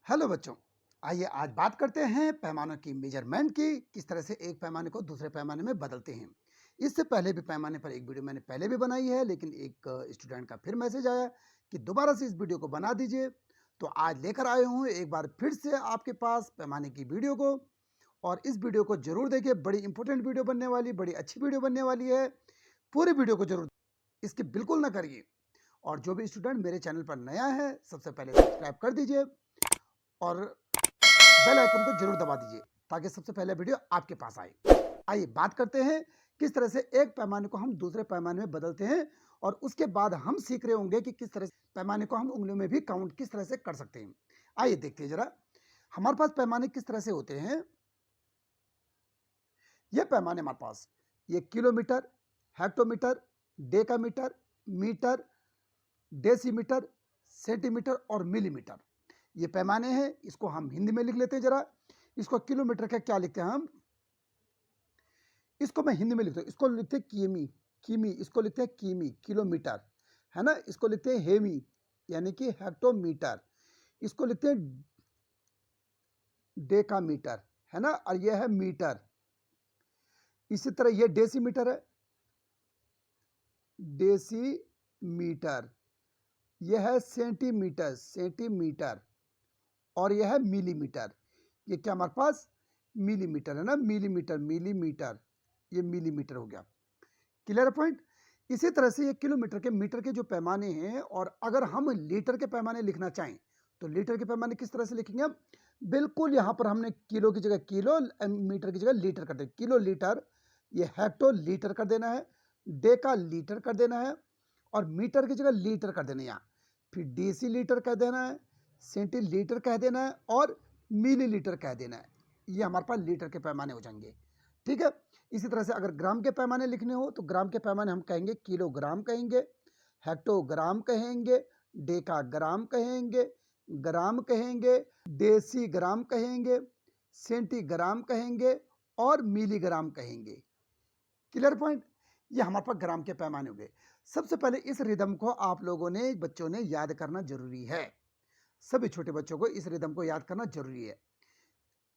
Hello बच्चों। आइए आज बात करते हैं पैमानों की मेजरमेंट की, किस तरह से एक पैमाने को दूसरे पैमाने में बदलते हैं। इससे पहले भी पैमाने पर एक वीडियो मैंने पहले भी बनाई है, लेकिन एक स्टूडेंट का फिर मैसेज आया कि दोबारा से इस वीडियो को बना दीजिए। तो आज लेकर आए हूँ एक बार फिर से आपके पास पैमाने की वीडियो को, और इस वीडियो को जरूर देखिए। बड़ी इंपॉर्टेंट वीडियो बनने वाली, बड़ी अच्छी वीडियो बनने वाली है। पूरी वीडियो को जरूर इसकी बिल्कुल ना करिए। और जो भी स्टूडेंट मेरे चैनल पर नया है, सबसे पहले सब्सक्राइब कर दीजिए और बेल आइकन को जरूर दबा दीजिए ताकि सबसे पहले वीडियो आपके पास आए। आइए बात करते हैं किस तरह से एक पैमाने को हम दूसरे पैमाने में बदलते हैं, और उसके बाद हम सीख रहे होंगे कि किस तरह से पैमाने को हम उंगलियों में भी काउंट किस तरह से कर सकते हैं। आइए देखते हैं जरा हमारे पास पैमाने किस तरह से होते हैं। ये पैमाने हमारे पास ये kilometre, hectometre, decametre, metre, decimetre, centimetre और मिलीमीटर ये पैमाने हैं। इसको हम हिंदी में लिख लेते हैं जरा। इसको किलोमीटर का क्या लिखते हैं हम, इसको मैं हिंदी में लिखता हूं। इसको लिखते हैं किमी, किमी। इसको लिखते हैं किमी, किलोमीटर, है ना। इसको लिखते हैं हेमी यानी कि हेक्टोमीटर। इसको लिखते हैं डेकामीटर, है ना। और यह है मीटर। इसी तरह यह डेसीमीटर है, डेसीमीटर। यह है सेंटीमीटर, सेंटीमीटर। और यह है मिलीमीटर। ये क्या हमारे पास मिलीमीटर है ना, मिलीमीटर, मिलीमीटर। ये मिलीमीटर हो गया। Clear point. इसी तरह से ये किलोमीटर के, मीटर के जो पैमाने हैं, और अगर हम लीटर के पैमाने लिखना चाहें तो लीटर के पैमाने किस तरह से लिखेंगे हम। बिल्कुल यहां पर हमने किलो की जगह किलो, मीटर की जगह लीटर कर दें। किलो लीटर, ये हेक्टो लीटर कर देना है, डेका लीटर कर देना है, और मीटर की जगह लीटर कर देना है यहाँ। फिर डेसी लीटर कर देना है, सेंटीलीटर कह देना है, और मिलीलीटर कह देना है। ये हमारे पास लीटर के पैमाने हो जाएंगे। ठीक है। इसी तरह से अगर ग्राम के पैमाने लिखने हो तो ग्राम के पैमाने हम कहेंगे किलोग्राम कहेंगे, हेक्टोग्राम कहेंगे, डेकाग्राम कहेंगे, ग्राम कहेंगे, डेसीग्राम कहेंगे, सेंटीग्राम कहेंगे, और मिलीग्राम कहेंगे। Clear point. ये हमारे पास ग्राम के पैमाने हो गए। सबसे पहले इस रिदम को आप लोगों ने, बच्चों ने याद करना जरूरी है। सभी छोटे बच्चों को इस रिदम को याद करना जरूरी है।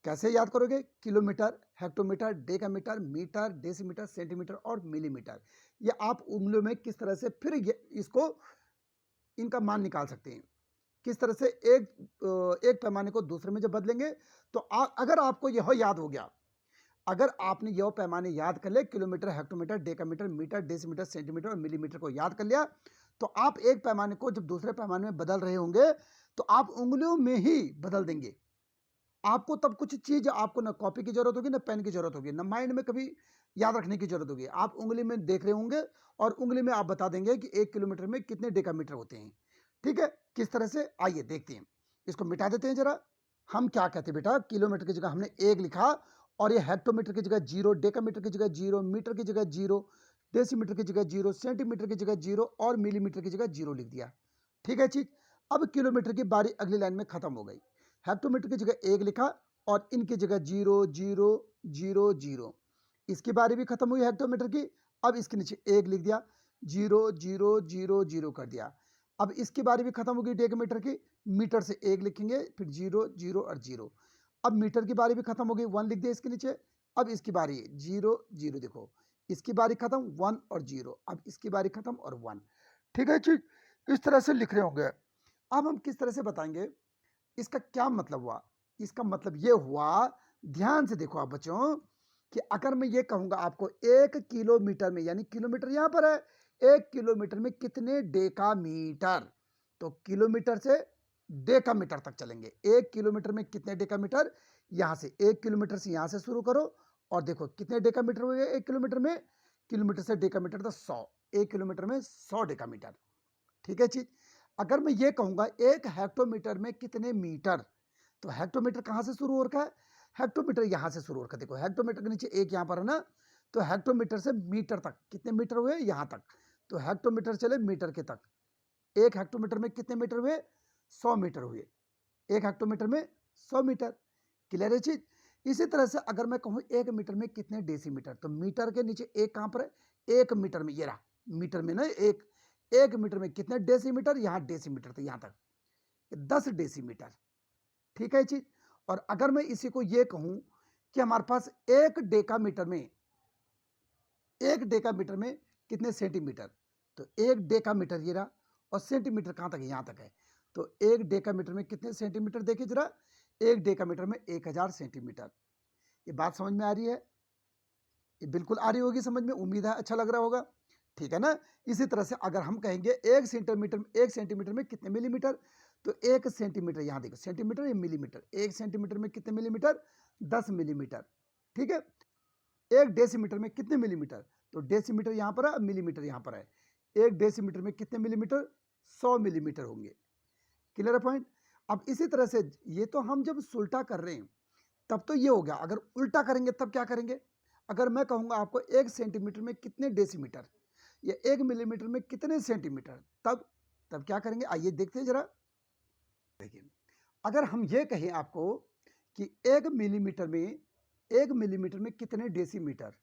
कैसे याद करोगे। Kilometre, hectometre, decametre, metre, decimetre, centimetre और मिलीमीटर। ये आप उंगलियों में किस तरह से फिर इसको, इनका मान निकाल सकते हैं। किस तरह से एक पैमाने को दूसरे में जब बदलेंगे तो अगर आपको यह याद हो गया, अगर आपने यह पैमाने याद कर ले, kilometre, hectometre, decametre, metre, decimetre, centimetre और मिलीमीटर को याद कर लिया, तो आप एक पैमाने को जब दूसरे पैमाने में बदल रहे होंगे तो आप उंगलियों में ही बदल देंगे। आपको तब कुछ चीज, आपको ना कॉपी की जरूरत होगी, ना पेन की जरूरत होगी, ना माइंड में कभी याद रखने की जरूरत होगी। आप उंगली में देख रहे होंगे और उंगली में आप बता देंगे कि 1 किलोमीटर में कितने डेकामीटर होते हैं। ठीक है। किस तरह से, आइए देखते हैं। इसको मिटा देते हैं जरा। हम क्या कहते हैं बेटा, किलोमीटर की जगह हमने 1 लिखा, और ये हेक्टोमीटर की जगह 0, डेकामीटर की जगह 0, मीटर की जगह 0, डेसीमीटर की जगह 0, सेंटीमीटर की जगह 0 और मिलीमीटर की जगह 0 लिख दिया। ठीक है चीज। अब किलोमीटर की बारी अगली लाइन में खत्म हो गई। हेक्टोमीटर की जगह 1 लिखा और इनकी जगह 0 0 0 0। इसकी बारी भी खत्म हुई हेक्टोमीटर की। अब इसके नीचे 1 लिख दिया, 0 0 0 0 कर दिया। अब इसकी बारी भी खत्म होगी डेकामीटर की। मीटर से 1 लिखेंगे, फिर 0 0 और 0। अब मीटर की बारी भी खत्म हो गई, 1 लिख दिया इसके नीचे। अब इसकी बारी 0 0, देखो इसकी बारी खत्म, 1 और 0। अब इसकी बारी खत्म और 1। ठीक है चीज। इस तरह से लिख रहे होंगे। अब हम किस तरह से बताएंगे इसका क्या मतलब हुआ। इसका मतलब ये हुआ, ध्यान से देखो आप बच्चों, कि अगर मैं ये कहूंगा आपको 1 किलोमीटर में, यानी किलोमीटर यहां पर है, 1 किलोमीटर में कितने डेकामीटर, तो किलोमीटर से डेकामीटर तक चलेंगे। 1 किलोमीटर में कितने डेकामीटर, यहां से 1 किलोमीटर से यहां से शुरू करो और देखो कितने डेकामीटर हुए 1 किलोमीटर में। किलोमीटर से डेकामीटर तो 100, 1 किलोमीटर में 100 डेकामीटर। ठीक है चीज। अगर मैं ये कहूंगा 1 हेक्टोमीटर में कितने मीटर, तो हेक्टोमीटर कहां से शुरू हो रखा है, हेक्टोमीटर यहां से शुरू हो रखा है। देखो हेक्टोमीटर के नीचे 1 यहां पर है ना, तो हेक्टोमीटर से मीटर तक कितने मीटर हुए, यहां तक। तो हेक्टोमीटर चले मीटर के तक। 1 हेक्टोमीटर में कितने मीटर हुए, 100 मीटर हुए। 1 हेक्टोमीटर में 100 मीटर। क्लियर है चीज। इसी तरह से अगर मैं कहूं 1 मीटर में कितने डेसीमीटर, तो मीटर के नीचे 1 कहां पर है, 1 मीटर में, ये रहा मीटर में ना, 1 मीटर में कितने डेसीमीटर, यहां डेसीमीटर, तो यहां तक 10 डेसीमीटर। ठीक है चीज। और अगर मैं इसी को ये कहूं कि हमारे पास एक डेकामीटर में कितने सेंटीमीटर, तो एक डेकामीटर ये रहा, और सेंटीमीटर कहां तक है, यहां तक है। तो एक डेकामीटर में कितने सेंटीमीटर, देखिए जरा, एक डेकामीटर में 1000 सेंटीमीटर। ये बात समझ में आ रही है? ये बिल्कुल आ रही होगी समझ में, उम्मीद है अच्छा लग रहा होगा, ठीक है ना। इसी तरह से अगर हम कहेंगे एक सेंटीमीटर में कितने मिलीमीटर, तो एक सेंटीमीटर, यहां देखो सेंटीमीटर या मिलीमीटर, एक सेंटीमीटर में कितने मिलीमीटर, 10 मिलीमीटर, ठीक है। एक डेसीमीटर में कितने मिलीमीटर, तो डेसीमीटर यहां पर है, मिलीमीटर यहां पर है। एक डेसीमीटर में कितने मिलीमीटर, 100 मिलीमीटर होंगे। क्लियर है पॉइंट? अब इसी तरह से ये तो हम जब उल्टा कर रहे हैं तब तो ये हो गया, अगर उल्टा करेंगे तब क्या करेंगे, अगर मैं कहूंगा आपको एक सेंटीमीटर में कितने डेसीमीटर या एक मिलीमीटर में कितने सेंटीमीटर, तब क्या करेंगे, आइए देखते हैं जरा। देखिए, अगर हम ये कहें आपको कि एक मिलीमीटर में कितने डेसीमीटर,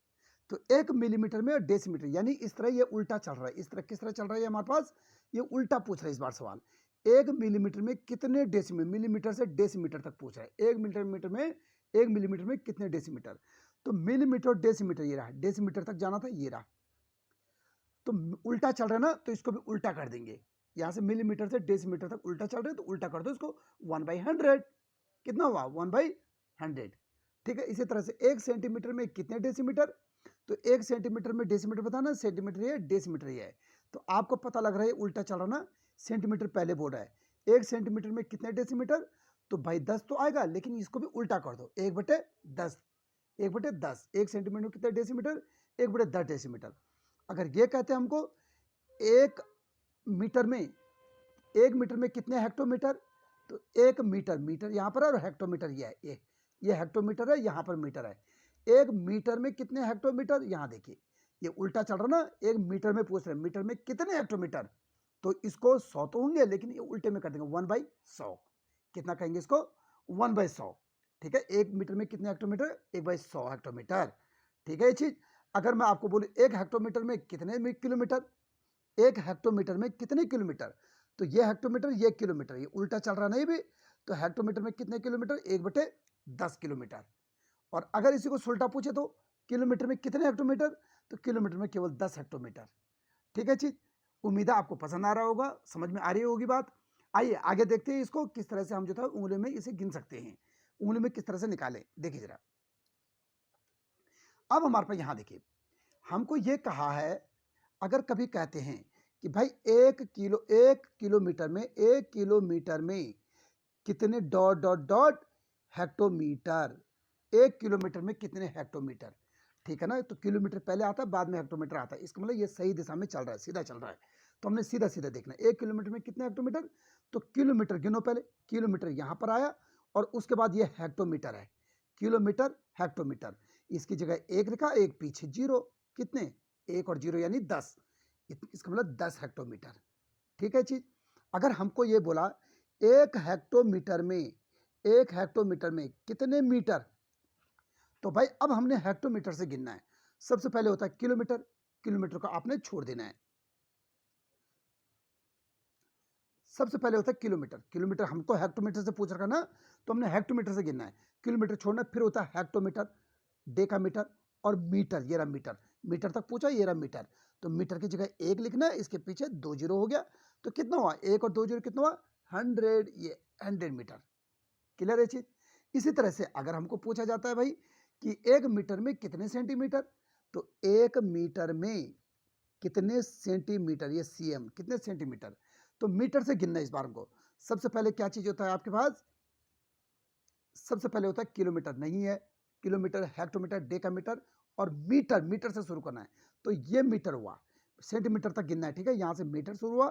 तो एक मिलीमीटर में डेसीमीटर, यानी इस तरह ये उल्टा चल रहा है, इस तरह किस तरह चल रहा है हमारे पास, ये उल्टा पूछ रहा है इस बार सवाल। एक मिलीमीटर में कितने डेसीमीटर, मिलीमीटर से डेसीमीटर तक पूछ रहा है, एक मिलीमीटर में कितने डेसीमीटर, तो मिलीमीटर डेसीमीटर ये रहा, डेसीमीटर तक जाना था ये रहा, तो उल्टा चल रहा है ना, तो इसको भी उल्टा कर देंगे, यहां से मिलीमीटर से डेसीमीटर तक उल्टा चल रहा है, तो उल्टा कर दो इसको 1/100, कितना हुआ 1/100, ठीक है। इसी तरह से एक सेंटीमीटर में कितने डेसीमीटर, तो एक सेंटीमीटर में डेसीमीटर बताना, सेंटीमीटर ये डेसीमीटर ये है, तो आपको पता लग रहा है उल्टा चल रहा ना, सेंटीमीटर पहले बोल रहा है। एक सेंटीमीटर में कितने डेसीमीटर, तो भाई 10 तो आएगा, लेकिन इसको भी उल्टा कर दो, 1/10, 1/10, एक सेंटीमीटर में कितने डेसीमीटर, 1/10 डेसीमीटर। अगर ये कहते हैं हमको एक मीटर में कितने हेक्टोमीटर, तो एक मीटर यहां पर है और हेक्टोमीटर ये है, ये हेक्टोमीटर है, यहां पर मीटर है। एक मीटर में कितने हेक्टोमीटर, यहां देखिए ये उल्टा चल रहा ना, एक मीटर में पूछ रहे हैं, मीटर में कितने हेक्टोमीटर, तो इसको 100 तो होंगे, लेकिन ये उल्टे में कर देंगे 1/100, कितना कहेंगे इसको 1/100, ठीक है। एक मीटर में कितने हेक्टोमीटर, 1/100 हेक्टोमीटर, ठीक है। ये चीज अगर मैं आपको बोलूं एक हेक्टोमीटर में कितने किलोमीटर, एक हेक्टोमीटर में कितने किलोमीटर, तो ये हेक्टोमीटर ये किलोमीटर, ये उल्टा चल रहा नहीं भी, तो हेक्टोमीटर में कितने किलोमीटर, 1/10 किलोमीटर। और अगर इसी को उल्टा पूछे तो किलोमीटर में कितने हेक्टोमीटर, तो किलोमीटर में केवल 10 हेक्टोमीटर, ठीक है चीज। उम्मीद है आपको पसंद आ रहा होगा, समझ में आ रही होगी बात। आइए आगे देखते हैं इसको किस तरह से हम जो था उंगली में इसे गिन सकते हैं, उंगली में किस तरह से निकालें, देखिए जरा। अब हमारे पास यहां देखिए, हमको ये कहा है, अगर कभी कहते हैं कि भाई एक किलोमीटर में कितने डॉट डॉट डॉट हेक्टोमीटर, एक किलोमीटर में कितने हेक्टोमीटर, ठीक है ना। तो किलोमीटर पहले आता है, बाद में हेक्टोमीटर आता है, इसका मतलब ये सही दिशा में चल रहा है, सीधा चल रहा है, तो हमने सीधा सीधा देखना है। एक किलोमीटर में कितने हेक्टोमीटर, तो किलोमीटर गिनो पहले, किलोमीटर यहां पर आया, और उसके बाद ये हेक्टोमीटर है, किलोमीटर हेक्टोमीटर, इसकी जगह एक लिखा, एक पीछे जीरो, कितने, एक और जीरो यानी 10, इसका मतलब 10 हेक्टोमीटर, ठीक है चीज। अगर हमको ये बोला एक हेक्टोमीटर में कितने मीटर, तो भाई अब हमने हेक्टोमीटर से गिनना है। सबसे पहले होता है किलोमीटर, किलोमीटर को आपने छोड़ देना है, सबसे पहले होता है किलोमीटर, किलोमीटर हमको हेक्टोमीटर से पूछ रखा ना, तो हमने हेक्टोमीटर से गिनना है, किलोमीटर छोड़ना, फिर होता है हेक्टोमीटर, डेकामीटर और मीटर, ये रहा मीटर, मीटर तक पूछा, ये रहा मीटर, तो मीटर की जगह एक लिखना है, इसके पीछे 2 जीरो हो गया, तो कितना हुआ, एक और 2 जीरो कितना हुआ 100, ये 100 मीटर, क्लियर है चीज। इसी तरह से अगर हमको पूछा जाता है भाई कि एक मीटर में कितने सेंटीमीटर, तो एक मीटर में कितने सेंटीमीटर, ये सीएम, कितने सेंटीमीटर, तो मीटर से गिनना है इस बार हमको। सबसे पहले क्या चीज होता है आपके पास, सबसे पहले होता है किलोमीटर, नहीं है, किलोमीटर, हेक्टोमीटर, डेकामीटर और मीटर, मीटर से शुरू करना है, तो ये मीटर हुआ, सेंटीमीटर तक गिनना है, ठीक है। यहां से मीटर शुरू हुआ,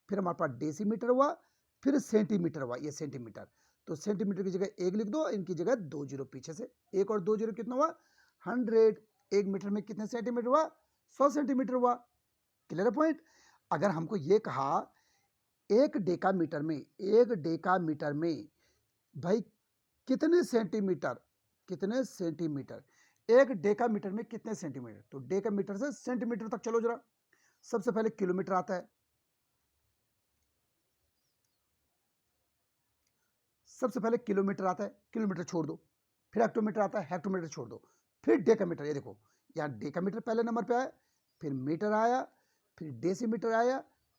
फिर हमारे पास डेसीमीटर हुआ, फिर सेंटीमीटर हुआ, ये सेंटीमीटर, तो सेंटीमीटर की जगह एक लिख दो, इनकी जगह 2 जीरो पीछे से, एक और 2 जीरो कितना हुआ 100, एक मीटर में कितने सेंटीमीटर हुआ 100 सेंटीमीटर हुआ, क्लियर पॉइंट। अगर हमको ये कहा एक डेकामीटर में भाई कितने सेंटीमीटर, एक डेकामीटर में कितने सेंटीमीटर, तो डेकामीटर से सेंटीमीटर तक चलो जरा। सबसे पहले किलोमीटर आता है, सबसे पहले किलोमीटर आता है, किलोमीटर छोड़ दो, फिर हेक्टोमीटर आता है, हेक्टोमीटर छोड़ दो, फिर डेकामीटर। ये देखो यहाँ डेकामीटर पहले नंबर पे आया, फिर मीटर आया, फिर डेसीमीटर आया,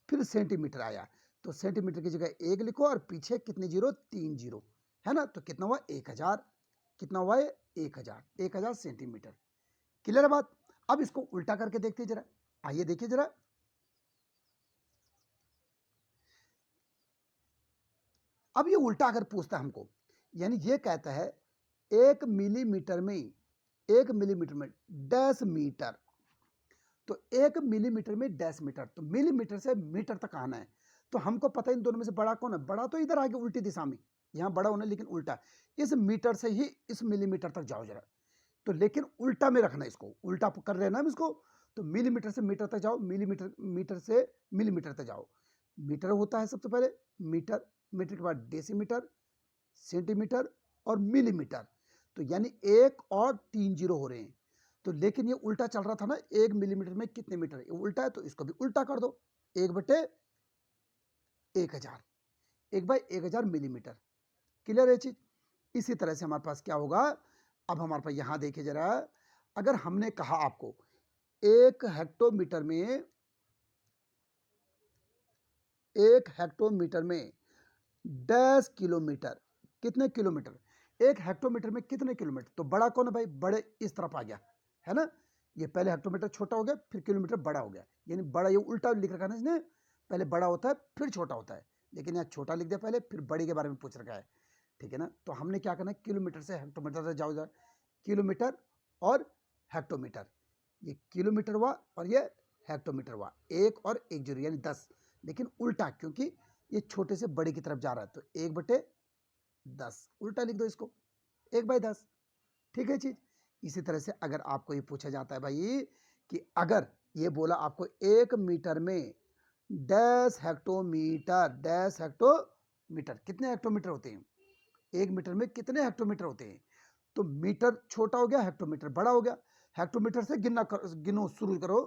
फिर सेंटीमीटर आया। तो सेंटीमीटर की जगह 1 लिखो और पीछे कितने जीरो, 3 जीरो, है ना। तो कितना हुआ, 1000। कितना हुआ ये, 1000, 1000 सेंटीमीटर। क्लियर है बात। अब इसको उल्टा करके देखते हैं जरा, आइए देखिए जरा। अब ये उल्टा अगर पूछता है हमको, यानी ये कहता है 1 मिलीमीटर में, 1 मिलीमीटर में डैश मीटर, तो 1 मिलीमीटर में डैश मीटर, तो मिलीमीटर से मीटर तक आना है। तो हमको पता है इन दोनों में से बड़ा कौन है, बड़ा तो इधर आगे उल्टी दिशा में, यहाँ बड़ा होना लेकिन उल्टा, इस मीटर से ही इस मिलीमीटर तक जाओ जरा। तो लेकिन उल्टा में रखना, इसको उल्टा कर रहे हैं ना हम इसको। तो मिलीमीटर से मीटर तक जाओ, मिलीमीटर, मीटर से मिलीमीटर तक जाओ। मीटर होता है सबसे पहले, मीटर, मीटर के बाद डेसीमीटर, सेंटीमीटर और मिलीमीटर। तो यानी 1 और 3 जीरो हो रहे हैं। तो लेकिन ये उल्टा चल रहा था ना, 1 मिलीमीटर में कितने मीटर, ये उल्टा है तो इसको भी उल्टा कर दो, 1/1000, 1/1000 मिलीमीटर। क्लियर है चीज। इसी तरह से हमारे पास क्या होगा, अब हमारे पास यहां देखिए जरा, अगर हमने कहा आपको 1 हेक्टोमीटर में, 1 हेक्टोमीटर में 10 किलोमीटर, कितने किलोमीटर, 1 हेक्टोमीटर में कितने किलोमीटर, तो बड़ा कौन है भाई, बड़े इस तरफ आ गया, है ना। ये पहले हेक्टोमीटर छोटा हो गया, फिर किलोमीटर बड़ा हो गया, यानी बड़ा, ये उल्टा लिख रखा है ना इसने, पहले बड़ा होता है फिर छोटा होता है, लेकिन यहाँ छोटा लिख दिया पहले, फिर बड़े के बारे में पूछ रखा है, ठीक है ना। तो हमने क्या करना है, किलोमीटर से हेक्टोमीटर तक जाओ जरा, किलोमीटर और हेक्टोमीटर, ये किलोमीटर हुआ और ये हेक्टोमीटर हुआ, 1 और 1 जीरो यानी 10, लेकिन उल्टा, क्योंकि ये छोटे से बड़े की तरफ जा रहा है, तो 1/10 उल्टा लिख दो इसको, 1/10। ठीक है चीज। इसी तरह से अगर आपको ये पूछा जाता है भाई कि अगर ये बोला आपको 1 मीटर में 10 हेक्टोमीटर, 10 हेक्टोमीटर, कितने हेक्टोमीटर होते हैं, 1 मीटर में कितने हेक्टोमीटर होते हैं, तो मीटर छोटा हो गया, हेक्टोमीटर बड़ा हो गया। हेक्टोमीटर से गिनो शुरू करो,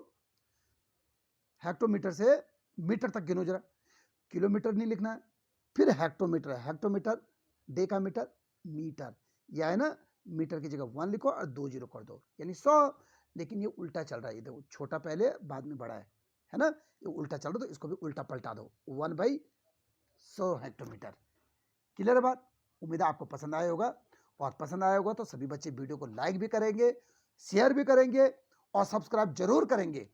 हेक्टोमीटर से मीटर तक गिनो जरा, किलोमीटर नहीं लिखना है, फिर हेक्टोमीटर है, हेक्टोमीटर, डेकामीटर, मीटर, यह है ना, मीटर की जगह 1 लिखो और 2 जीरो कर दो, यानी 100। लेकिन ये उल्टा चल रहा है, ये देखो छोटा पहले बाद में बड़ा है ना, ये उल्टा चल रहा है, तो इसको भी उल्टा पलटा दो, 1/100 हेक्टोमीटर। क्लियर है बात। उम्मीद है आपको पसंद आया होगा, और पसंद आया होगा तो सभी बच्चे वीडियो को लाइक भी करेंगे, शेयर भी करेंगे और सब्सक्राइब जरूर करेंगे।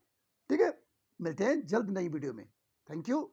ठीक है, मिलते हैं जल्द नई वीडियो में। Thank you.